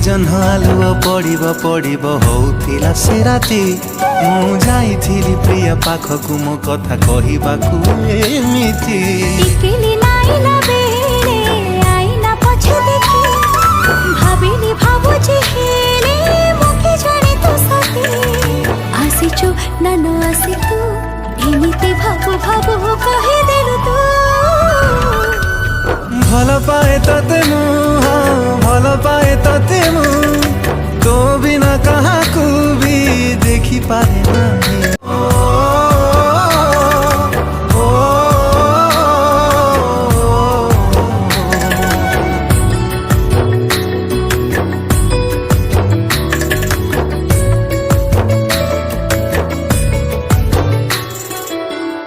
जह्न आलुओ पड़िब पड़िब होउथिला से राति मु जाइथिली प्रिय पाखकु मो कथा कहिबाकु एमिति टिकिली नाइला बेले आईना पछे देखी भाबिनी भाबुची हेले मुके जाने तो सती आसीचु ना न आसी तू एमिति भाबु भाबु कहि देलु तू भल पाए तते मु भल पाए तते मु तो बिना कहाकू भी देखि पारे नाही।